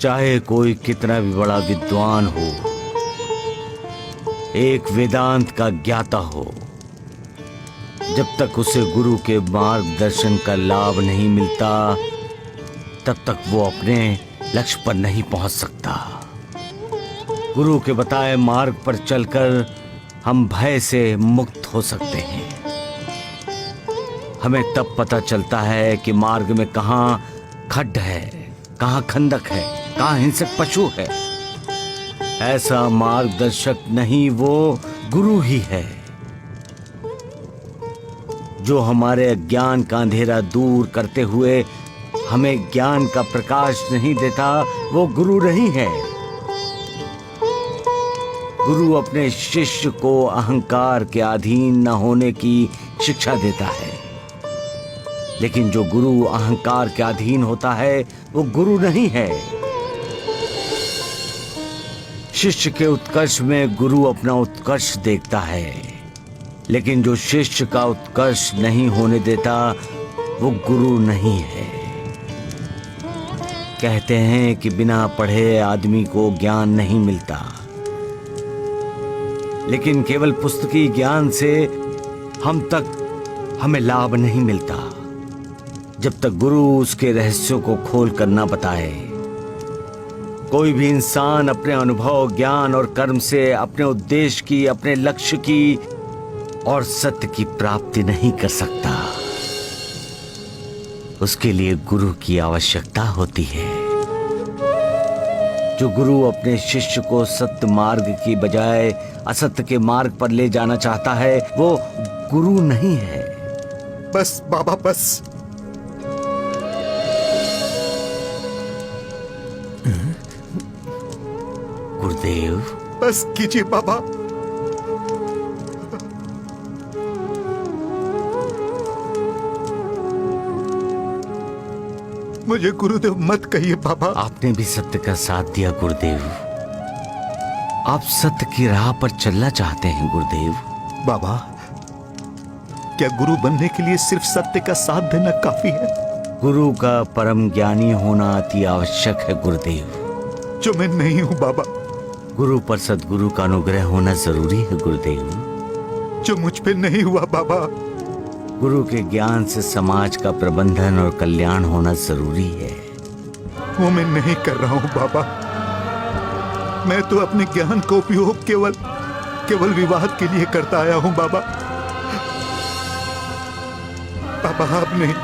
चाहे कोई कितना भी बड़ा विद्वान हो, एक वेदांत का ज्ञाता हो, जब तक उसे गुरु के मार्गदर्शन का लाभ नहीं मिलता तब तक वो अपने लक्ष्य पर नहीं पहुंच सकता। गुरु के बताए मार्ग पर चलकर हम भय से मुक्त हो सकते हैं। हमें तब पता चलता है कि मार्ग में कहां खड्ड है, कहां खंदक है, कहां हिंसक पशु है। ऐसा मार्गदर्शक नहीं, वो गुरु ही है जो हमारे अज्ञान का अंधेरा दूर करते हुए हमें ज्ञान का प्रकाश नहीं देता। वो गुरु नहीं है। गुरु अपने शिष्य को अहंकार के अधीन न होने की शिक्षा देता है, लेकिन जो गुरु अहंकार के अधीन होता है वो गुरु नहीं है। शिष्य के उत्कर्ष में गुरु अपना उत्कर्ष देखता है, लेकिन जो शिष्य का उत्कर्ष नहीं होने देता वो गुरु नहीं है। कहते हैं कि बिना पढ़े आदमी को ज्ञान नहीं मिलता, लेकिन केवल पुस्तकी ज्ञान से हमें लाभ नहीं मिलता जब तक गुरु उसके रहस्यों को खोल कर ना बताए। कोई भी इंसान अपने अनुभव, ज्ञान और कर्म से अपने उद्देश्य की, अपने लक्ष्य की और सत्य की प्राप्ति नहीं कर सकता। उसके लिए गुरु की आवश्यकता होती है। जो गुरु अपने शिष्य को सत्य मार्ग की बजाय असत्य के मार्ग पर ले जाना चाहता है वो गुरु नहीं है। बस बाबा, बस। गुरुदेव, बस कीजिए बाबा। मुझे गुरुदेव मत कहिए बाबा। आपने भी सत्य का साथ दिया गुरुदेव। आप सत्य की राह पर चलना चाहते हैं गुरुदेव। बाबा, क्या गुरु बनने के लिए सिर्फ सत्य का साथ देना काफी है? गुरु का परम ज्ञानी होना अति आवश्यक है गुरुदेव, जो मैं नहीं हूं बाबा। गुरु पर सद्गुरु का अनुग्रह होना जरूरी है गुरुदेव, जो मुझ पे नहीं हुआ बाबा। गुरु के ज्ञान से समाज का प्रबंधन और कल्याण होना जरूरी है। वो मैं नहीं कर रहा हूं बाबा। मैं तो अपने ज्ञान का उपयोग केवल विवाद के लिए करता आया हूं बाबा। बाबा, आप नहीं,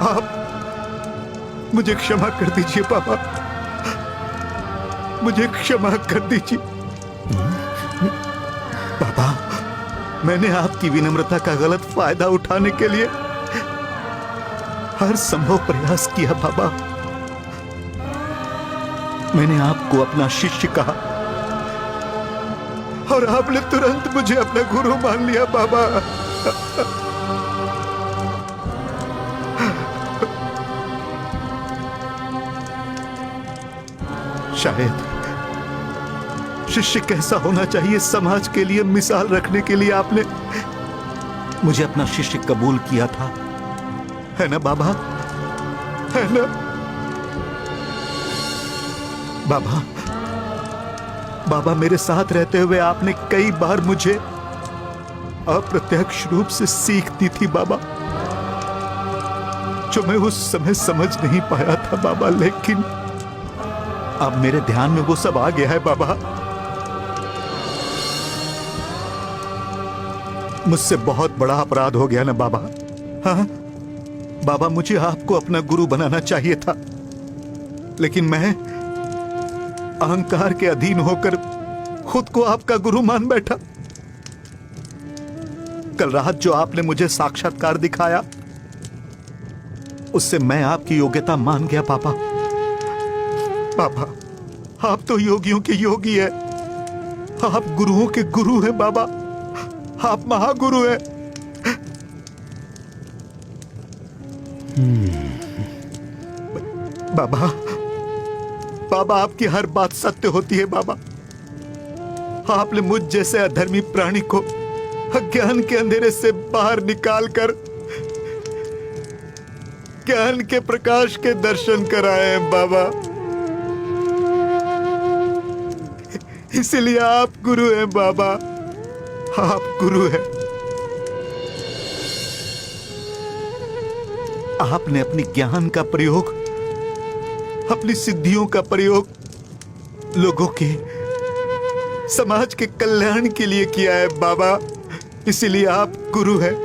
आप मुझे क्षमा कर दीजिए बाबा, मुझे क्षमा कर दीजिए बाबा। मैंने आपकी विनम्रता का गलत फायदा उठाने के लिए हर संभव प्रयास किया बाबा। मैंने आपको अपना शिष्य कहा और आपने तुरंत मुझे अपना गुरु मान लिया बाबा। शायद शिष्य कैसा होना चाहिए समाज के लिए मिसाल रखने के लिए आपने मुझे अपना शिष्य कबूल किया था, है ना बाबा? है ना बाबा? बाबा, मेरे साथ रहते हुए आपने कई बार मुझे अप्रत्यक्ष रूप से सीख दी थी बाबा, जो मैं उस समय समझ नहीं पाया था बाबा, लेकिन अब मेरे ध्यान में वो सब आ गया है बाबा। मुझसे बहुत बड़ा अपराध हो गया ना बाबा। हाँ बाबा, मुझे आपको अपना गुरु बनाना चाहिए था, लेकिन मैं अहंकार के अधीन होकर खुद को आपका गुरु मान बैठा। कल रात जो आपने मुझे साक्षात्कार दिखाया, उससे मैं आपकी योग्यता मान गया पापा। पापा, आप तो योगियों के योगी है, आप गुरुओं के गुरु हैं बाबा, आप महागुरु हैं। बाबा, बाबा, आपकी हर बात सत्य होती है बाबा। आपने मुझ जैसे अधर्मी प्राणी को अज्ञान के अंधेरे से बाहर निकालकर ज्ञान के प्रकाश के दर्शन कराए हैं बाबा। इसलिए आप गुरु हैं बाबा, आप गुरु हैं। आपने अपनी ज्ञान का प्रयोग, अपनी सिद्धियों का प्रयोग लोगों के, समाज के कल्याण के लिए किया है बाबा। इसीलिए आप गुरु हैं।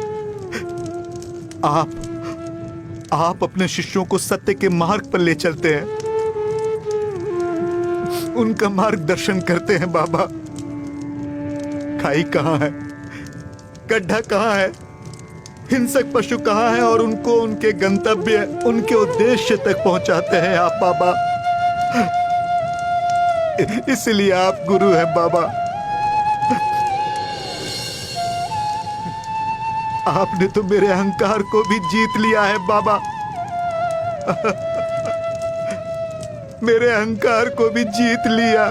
आप अपने शिष्यों को सत्य के मार्ग पर ले चलते हैं, उनका मार्गदर्शन करते हैं बाबा। खाई कहाँ है, गड्ढा कहाँ है, हिंसक पशु कहाँ है, और उनको उनके गंतव्य, उनके उद्देश्य तक पहुंचाते हैं आप बाबा। इसलिए आप गुरु हैं बाबा। आपने तो मेरे अहंकार को भी जीत लिया है बाबा। मेरे अहंकार को भी जीत लिया।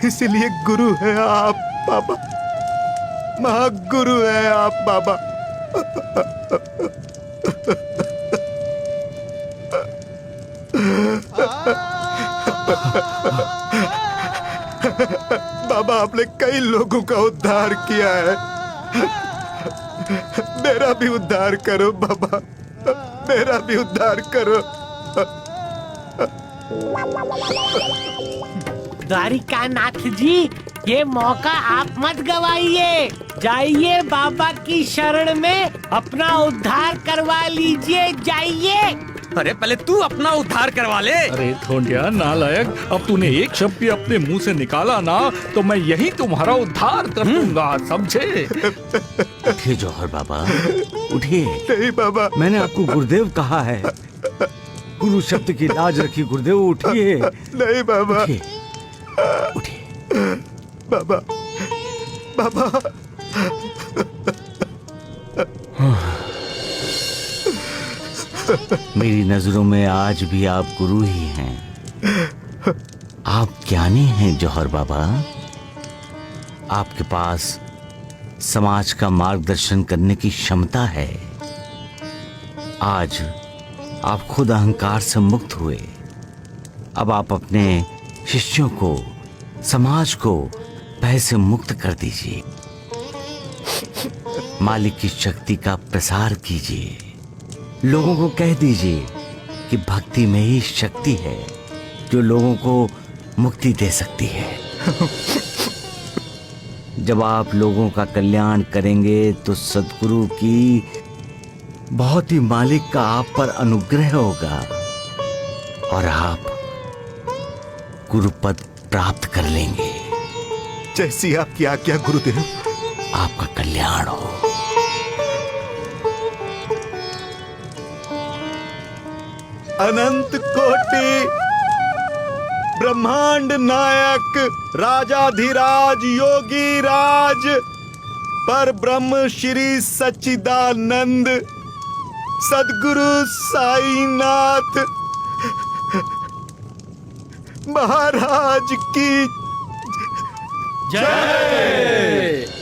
इसलिए गुरु है आप बाबा, महागुरु है आप बाबा। बाबा, आपने कई लोगों का उद्धार किया है। मेरा भी उद्धार करो बाबा, मेरा भी उद्धार करो। द्वारिकानाथ जी, ये मौका आप मत गवाइए। जाइए बाबा की शरण में, अपना उद्धार करवा लीजिए। जाइए। अरे पहले तू अपना उद्धार करवा ले। अरे थोंडिया नालायक, अब तूने एक शब्द भी अपने मुंह से निकाला ना तो मैं यही तुम्हारा उद्धार कर दूंगा, समझे? उठिए जौहर बाबा, उठिए। नहीं बाबा, मैंने आपको गुरुदेव कहा है। गुरु शब्द की लाज रखिए गुरुदेव, उठिए। नहीं बाबा, उठिए, उठिए। बाबा, बाबा। मेरी नजरों में आज भी आप गुरु ही हैं। आप ज्ञानी हैं जौहर बाबा। आपके पास समाज का मार्गदर्शन करने की क्षमता है। आज आप खुद अहंकार से मुक्त हुए। अब आप अपने शिष्यों को, समाज को भय से मुक्त कर दीजिए। मालिक की शक्ति का प्रसार कीजिए। लोगों को कह दीजिए कि भक्ति में ही शक्ति है जो लोगों को मुक्ति दे सकती है। जब आप लोगों का कल्याण करेंगे तो सद्गुरु की बहुत ही मालिक का आप पर अनुग्रह होगा और आप गुरुपद प्राप्त कर लेंगे। जैसी आपकी आज्ञा गुरुदेव। आपका कल्याण हो। अनंत कोटि ब्रह्मांड नायक राजाधिराज योगी राज पर ब्रह्म श्री सच्चिदानंद सद्गुरु साईनाथ महाराज की जय।